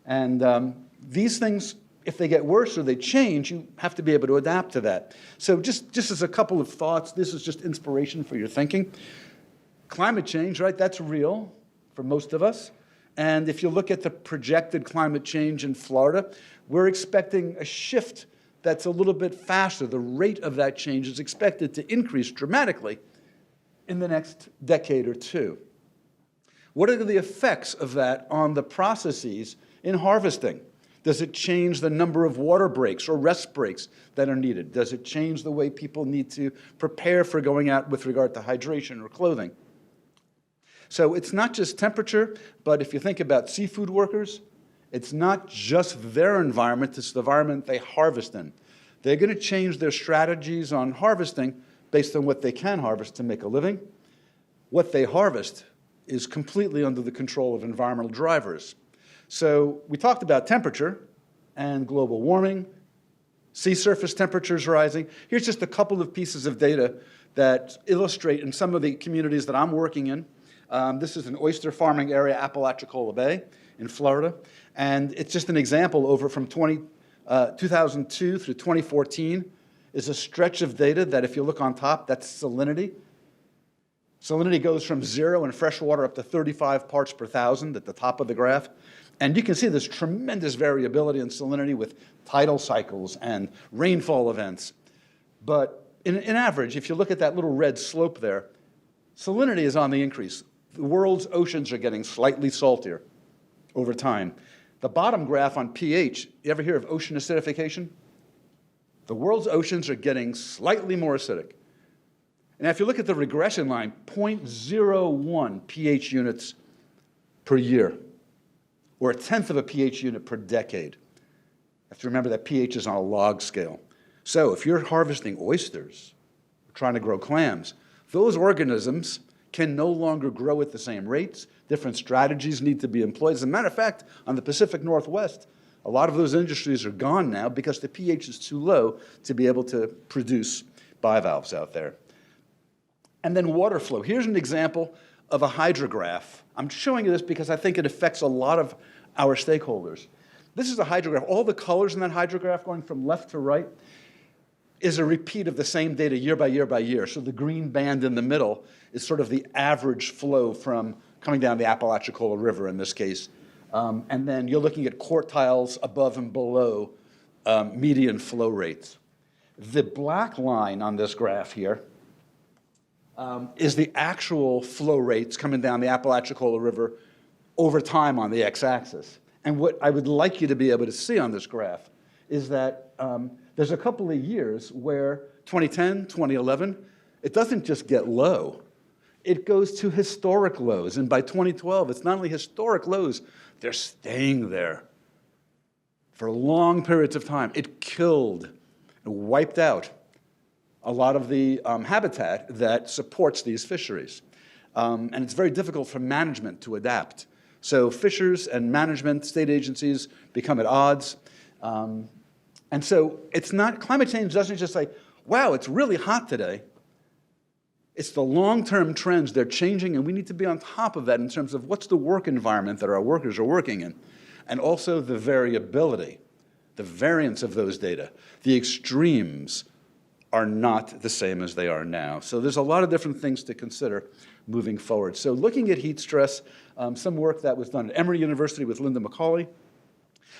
And these things, if they get worse or they change, you have to be able to adapt to that. So just as a couple of thoughts, this is just inspiration for your thinking. Climate change, right, that's real for most of us. And if you look at the projected climate change in Florida, we're expecting a shift that's a little bit faster. The rate of that change is expected to increase dramatically in the next decade or two. What are the effects of that on the processes in harvesting? Does it change the number of water breaks or rest breaks that are needed? Does it change the way people need to prepare for going out with regard to hydration or clothing? So it's not just temperature, but if you think about seafood workers It's not just their environment, it's the environment they harvest in. They're going to change their strategies on harvesting based on what they can harvest to make a living. What they harvest is completely under the control of environmental drivers. So we talked about temperature and global warming, sea surface temperatures rising. Here's just a couple of pieces of data that illustrate in some of the communities that I'm working in. This is an oyster farming area, Apalachicola Bay in Florida. And it's just an example over from 2002 through 2014 is a stretch of data that if you look on top, that's salinity. Salinity goes from 0 in freshwater up to 35 parts per thousand at the top of the graph. And you can see there's tremendous variability in salinity with tidal cycles and rainfall events. But in average, if you look at that little red slope there, salinity is on the increase. The world's oceans are getting slightly saltier over time. The bottom graph on pH, you ever hear of ocean acidification? The world's oceans are getting slightly more acidic. And if you look at the regression line, 0.01 pH units per year, or 1/10 of a pH unit per decade. You have to remember that pH is on a log scale. So if you're harvesting oysters, or trying to grow clams, those organisms can no longer grow at the same rates. Different strategies need to be employed. As a matter of fact, on the Pacific Northwest, a lot of those industries are gone now because the pH is too low to be able to produce bivalves out there. And then water flow. Here's an example of a hydrograph. I'm showing you this because I think it affects a lot of our stakeholders. This is a hydrograph. All the colors in that hydrograph going from left to right is a repeat of the same data year by year by year. So the green band in the middle is sort of the average flow from coming down the Apalachicola River in this case. And then you're looking at quartiles above and below median flow rates. The black line on this graph here is the actual flow rates coming down the Apalachicola River over time on the x-axis. And what I would like you to be able to see on this graph is that there's a couple of years where 2010, 2011, it doesn't just get low. It goes to historic lows. And by 2012, it's not only historic lows, they're staying there for long periods of time. It killed and wiped out a lot of the habitat that supports these fisheries. And it's very difficult for management to adapt. So fishers and management, state agencies become at odds. And so it's not, climate change doesn't just say, wow, it's really hot today. It's the long-term trends, they're changing, and we need to be on top of that in terms of what's the work environment that our workers are working in, and also the variability, the variance of those data. The extremes are not the same as they are now. So there's a lot of different things to consider moving forward. So looking at heat stress, some work that was done at Emory University with Linda McCauley,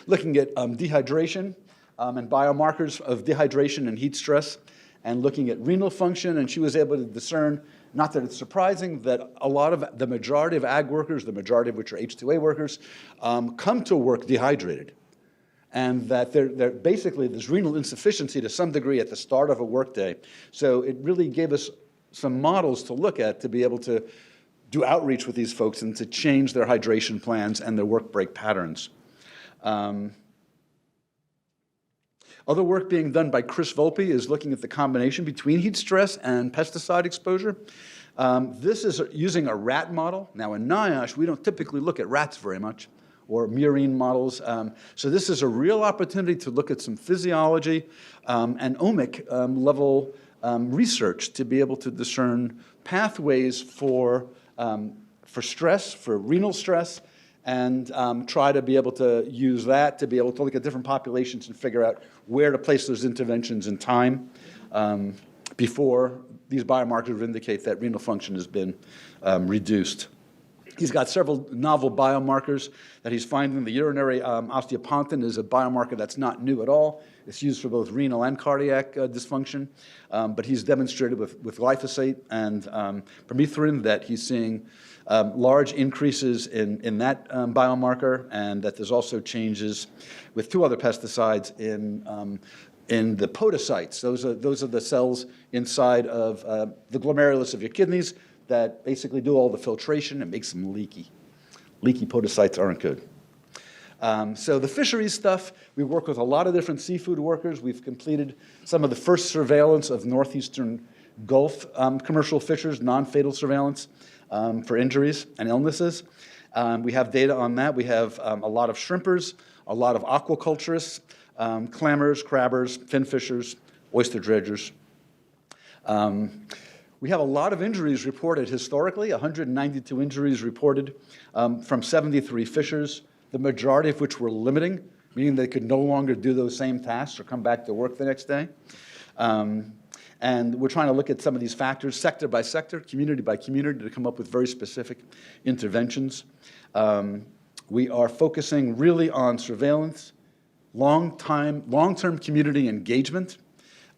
looking at dehydration and biomarkers of dehydration and heat stress, and looking at renal function, and she was able to discern, not that it's surprising, that a lot of the majority of ag workers, the majority of which are H2A workers, come to work dehydrated. And that they're basically there's renal insufficiency to some degree at the start of a workday. So it really gave us some models to look at to be able to do outreach with these folks and to change their hydration plans and their work break patterns. Other work being done by Chris Volpe is looking at the combination between heat stress and pesticide exposure. This is using a rat model. Now in NIOSH, we don't typically look at rats very much, or murine models. So this is a real opportunity to look at some physiology and omic level research to be able to discern pathways for stress, for renal stress, and try to be able to use that to be able to look at different populations and figure out where to place those interventions in time before these biomarkers would indicate that renal function has been reduced. He's got several novel biomarkers that he's finding. The urinary osteopontin is a biomarker that's not new at all. It's used for both renal and cardiac dysfunction. But he's demonstrated with glyphosate and permethrin that he's seeing large increases in that biomarker, and that there's also changes with two other pesticides in the podocytes. Those are the cells inside of the glomerulus of your kidneys that basically do all the filtration and makes them leaky. Leaky podocytes aren't good. So the fisheries stuff, we work with a lot of different seafood workers. We've completed some of the first surveillance of northeastern Gulf commercial fishers, non-fatal surveillance for injuries and illnesses. We have data on that. We have a lot of shrimpers, a lot of aquaculturists, clammers, crabbers, fin fishers, oyster dredgers. We have a lot of injuries reported historically, 192 injuries reported from 73 fishers, the majority of which were limiting, meaning they could no longer do those same tasks or come back to work the next day. And we're trying to look at some of these factors, sector by sector, community by community, to come up with very specific interventions. We are focusing really on surveillance, long-term community engagement,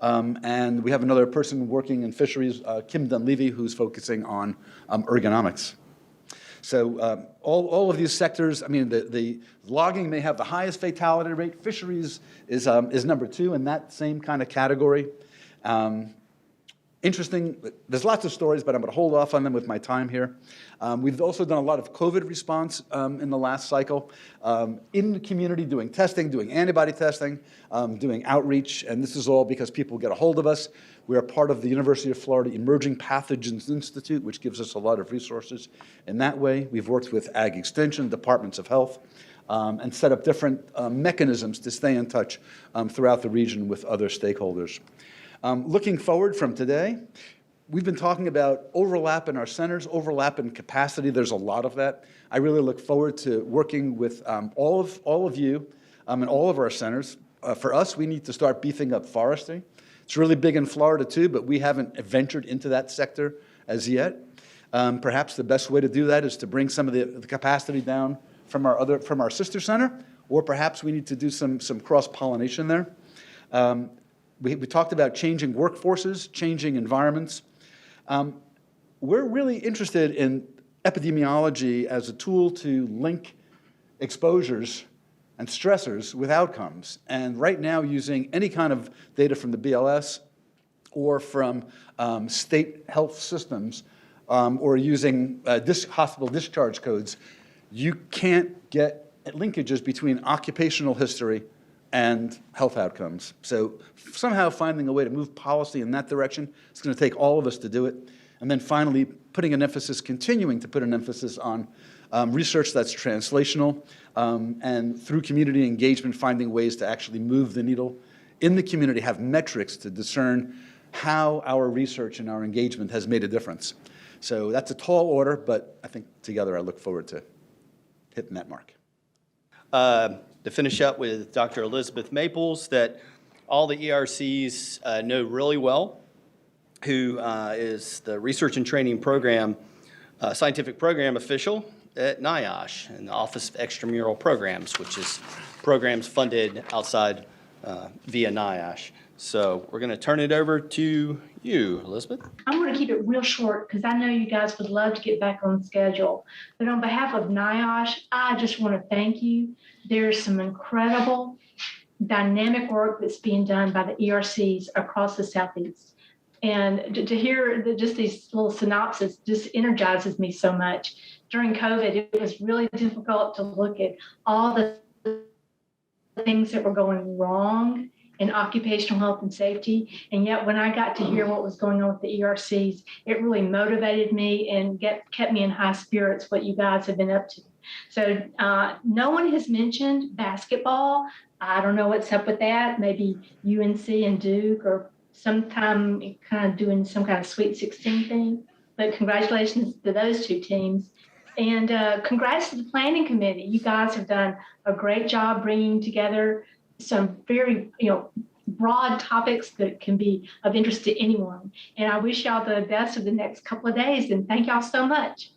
and we have another person working in fisheries, Kim Dunleavy, who's focusing on ergonomics. So all of these sectors, I mean, the logging may have the highest fatality rate. Fisheries is number 2 in that same kind of category. Interesting, there's lots of stories, but I'm going to hold off on them with my time here. We've also done a lot of COVID response in the last cycle, in the community, doing testing, doing antibody testing, doing outreach, and this is all because people get a hold of us. We are part of the University of Florida Emerging Pathogens Institute, which gives us a lot of resources in that way. We've worked with Ag Extension, departments of health, and set up different mechanisms to stay in touch throughout the region with other stakeholders. Looking forward from today, we've been talking about overlap in our centers, overlap in capacity. There's a lot of that. I really look forward to working with all of you and all of our centers. For us, we need to start beefing up forestry. It's really big in Florida too, but we haven't ventured into that sector as yet. Perhaps the best way to do that is to bring some of the capacity down from our sister center, or perhaps we need to do some cross-pollination there. We talked about changing workforces, changing environments. We're really interested in epidemiology as a tool to link exposures and stressors with outcomes. And right now, using any kind of data from the BLS or from state health systems or using hospital discharge codes, you can't get linkages between occupational history and health outcomes. So somehow finding a way to move policy in that direction, it's going to take all of us to do it. And then finally, continuing to put an emphasis on research that's translational, and through community engagement, finding ways to actually move the needle in the community, have metrics to discern how our research and our engagement has made a difference. So that's a tall order, but I think together I look forward to hitting that mark. To finish up with Dr. Elizabeth Maples, that all the ERCs know really well, who is the Research and Training Program, Scientific Program Official at NIOSH, and the Office of Extramural Programs, which is programs funded outside via NIOSH. So we're going to turn it over to you, Elizabeth. I'm going to keep it real short because I know you guys would love to get back on schedule. But on behalf of NIOSH, I just want to thank you. There's some incredible dynamic work that's being done by the ERCs across the Southeast. And to hear just these little synopses just energizes me so much. During COVID, it was really difficult to look at all the things that were going wrong in occupational health and safety. And yet when I got to hear what was going on with the ERCs, it really motivated me and kept me in high spirits, what you guys have been up to. So no one has mentioned basketball. I don't know what's up with that. Maybe UNC and Duke or sometime kind of doing some kind of Sweet 16 thing. But congratulations to those two teams. And congrats to the planning committee. You guys have done a great job bringing together some very, broad topics that can be of interest to anyone. And I wish y'all the best of the next couple of days. And thank y'all so much.